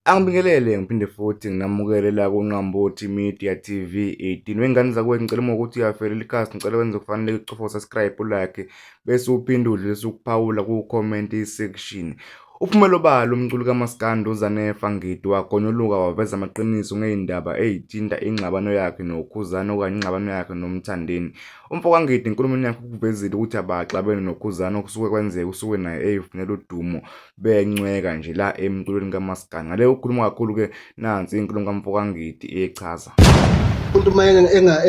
Angibingelele ngiphinde futhi nginamukele la kuNqambothi Media TV 18. Wengane zakwethu ngicela ukuthi uyavelela ikhasi, ngicela wenze kufanele ucofa subscribe ulike bese uphinde udlulise ukuphawula ku-comment section. Uphumelo balo umculo kaMaskandi uZanefa Ngidi wagonyuluka waveza amaqiniso ngezindaba ezithinta ingxabano yakhe noKhuzani okanye ingxabano yakhe noMthandeni. Umfoka Ngidi enkulumweni yakhe ukuvezile ukuthi abaxabene noKhuzani okusuke kwenzeka usuke naye eyifunela udumo bencweka nje la emculweni kaMaskandi. Ngale ukhuluma kakhulu-ke nansi inkulumo kaMfoka Ngidi echaza. Umuntu uma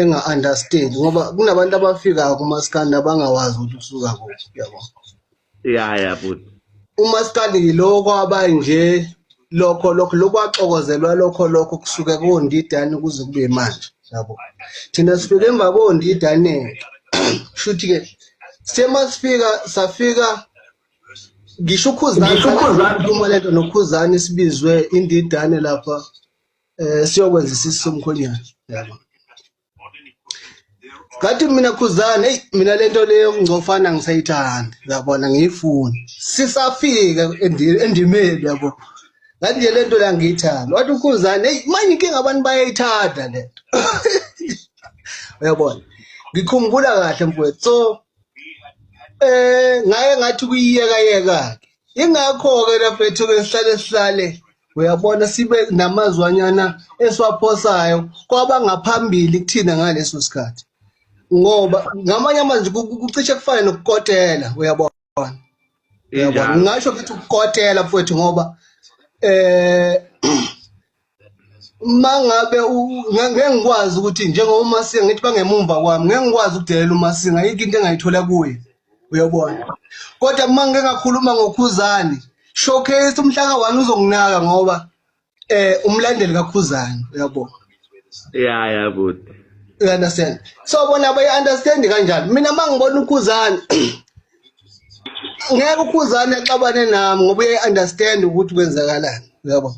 enga-understand ngoba kunabantu abafikayo kuMaskandi abangawazi ukuthi usuka kuphi, yabona. Ya futhi uMaskandi yiloko abanje lokho axokozelwa lokho kusuke koNdidane kuze kube manje, yabo. Thina sifike emva koNdidane shuthi ke safika ngisho uKhuzani uma lento noKhuzani sibizwe iNdidane lapha siyokwenza isisi somkhonyana, yabo. Ngathi mina Khuzani, hey mina lento leyo ngizofana ngisayithanda, yabona, ngiyifuna. Sisafika endimeni, yabo. Ngathi nje lento la ngiyithanda. Wathi uKhuzani, hey manje inkinga abantu bayayithanda lento. Uyabona? Ngikhumbula kahle mfowethu. So ngaye ngathi kuyiyeka. Ingakho ke laphethu ke sihlale uyabona sibe namazwanyana eswaphosayo kwaba ngaphambili kuthina ngaleso sikhathi. Ngoba ngamanye amazwi kucishe kufane nokukotela, uyabona. Uyabona, ngisho ukuthi ukukotela mfowethu ngoba mangabe ngeke ngikwazi ukuthi njengoba uMasinga ngithi bangemumva kwami ngeke ngikwazi ukudelela uMasinga, ayikho into engayithola kuye, uyabona. Kodwa uma ngeke ngakhuluma ngoKhuzani, showcase umhlaka wani uzonginaka ngoba umlandeli kaKhuzani, uyabona. ya futhi You understand? So bona bayi-understand kanjani. Mina mangibona uKhuzani ngeke uKhuzani axabane nami ngoba uyayi-understand ukuthi kwenzakalani, uyabo.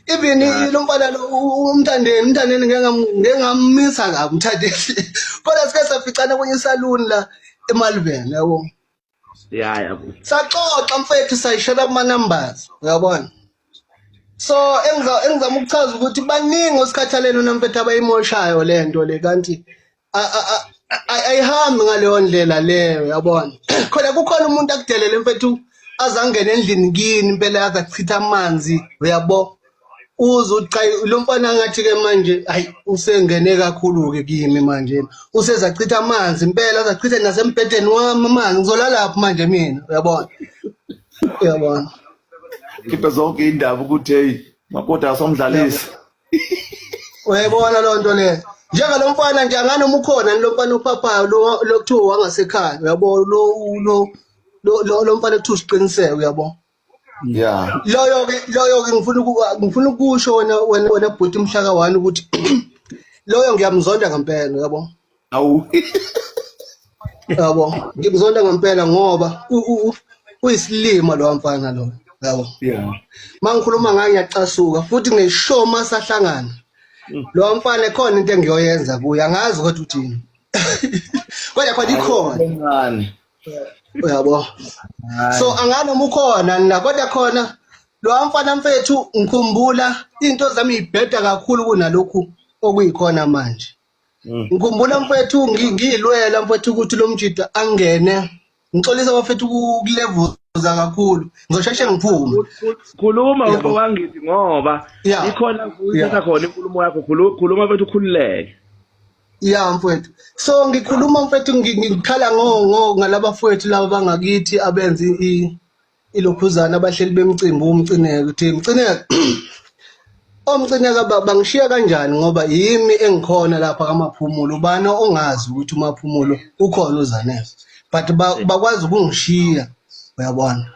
Even lo mfana lo uMthandeni ngeke ngamisa kabi uMthandeni. Kodwa sike saficana kwenye saluni la eMalvern, yabo. ya futhi Saxoxa mfethu sayishela ama numbers, uyabona. So engizama ukuchaza ukuthi baningi osikhathaleni uNampethu abayimoshayo lento le kanti ayihambi ngaleyo ndlela leyo, yabona. Kukhona umuntu akudelele mfethu azangena endlini kini impela yaze achitha amanzi, uyabo. Lo mfana ngathi ke manje hayi usengene kakhulu ke kimi manje. Usezachitha amanzi impela azachitha nasembhedeni wami amanzi. Ngizolala lapha manje mina, uyabona. Uyabona. Khiphe zonke indaba ukuthi hey makoti asomdlalisi. Uyayibona lo nto le. Njengalo mfana nje anganoma ukhona lo mfana uPhapayo lo kuthiwa wangasekhaya, uyabo. Lo mfana kuthiwa usiqiniseko, uyabo. Yeah. Loyo ke ngifuna ukusho wena bhuti umhlaka wani ukuthi loyo ngiyamzonda ngempela, uyabo. Awu. Yabo, ngimzonda ngempela ngoba uyisilima lo mfana lo, yabo. Yeah. Mangikhuluma ngaye ngiyacasuka futhi ngisho masahlangana. Lo mfana khona into engiyoyenza kuye, angazi ukuthi uthini. Kodwa khona ikhona. Uyabo. So anganoma ukhona la kodwa khona lo mfana mfethu ngikhumbula into zami ibheda kakhulu kunalokhu okuyikhona manje. Ngikhumbula mfethu ngiyilwela mfethu ukuthi lo mjida angene. Ngixolisa bafethu kulevel kakhulu ngizosheshe ngiphume. khuluma Umfoka Ngidi ngoba ikhona kuyithatha khona inkulumo yakho, khuluma mfethu ukhululeke. Ya mfethu. So ngikhuluma mfethu ngikhala ngalabafowethu laba bangakithi abenza ilokhuzana abahleli bemcimbi umcineke uthi Mcineke. Omcineke bangishiya kanjani ngoba yimi engikhona lapha kaMaphumulo, ubani ongazi ukuthi uMaphumulo ukhona uZanefa, but bakwazi ukungishiya, uyabona.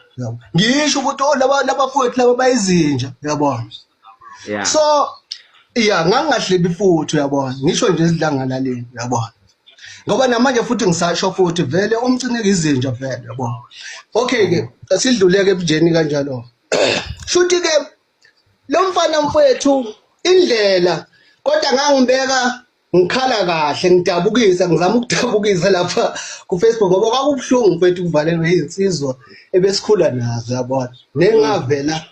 Ngisho ukuthi labafowethu laba bayizinja, uyabona. So ngangahlebi futhi, uyabona. Ngisho nje izidlangalaleni, uyabona. Ngoba namanje futhi ngisasho futhi vele umcineke izinja vele, uyabona. Okay ke asidluleke ebujeni kanjalo. Shuthi ke lo mfana mfethu indlela kodwa ngangibeka ngikhala kahle ngidabukisa ngizama ukudabukisa lapha ku Facebook ngoba kwakubuhlungu mfethu kuvalelwe izinsizwa ebesikhula nazo, yabona. Nengavela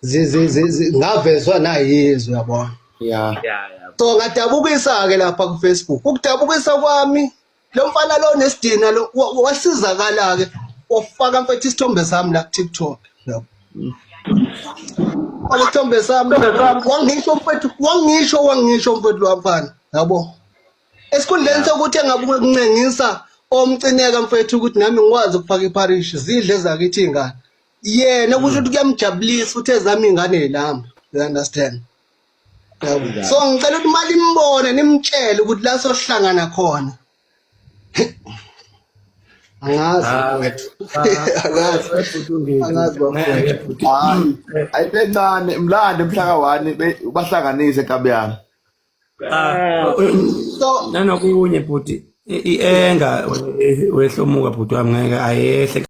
ngavezwa nayizwe yabona. Yeah. So ngadabukisa ke lapha ku Facebook. Ukudabukisa kwami lo mfana lo nesidina lo wasizakala ke ofaka mfethu isithombe sami la ku TikTok. Yabo. Isithombe sami wangisho mfethu lo mfana. Yabo. Esikhundleni sokuthi engabukuncengisa omcineka mfethu ukuthi nami ngikwazi ukufaka iparish zidle zakithi ingane. Yena kusho ukuthi kuyamjabulisa uthe zami ingane yilamba. You understand? Yabo. So ngicela ukuthi mali nimbone nimtshele ukuthi la sohlangana khona. Angazi bafowethu. Ayibencane mlando mhlaka 1 bahlanganise enkabiyana. So nanokunye bhuti ienga wehlomuka bhuti wami ngeke ayehle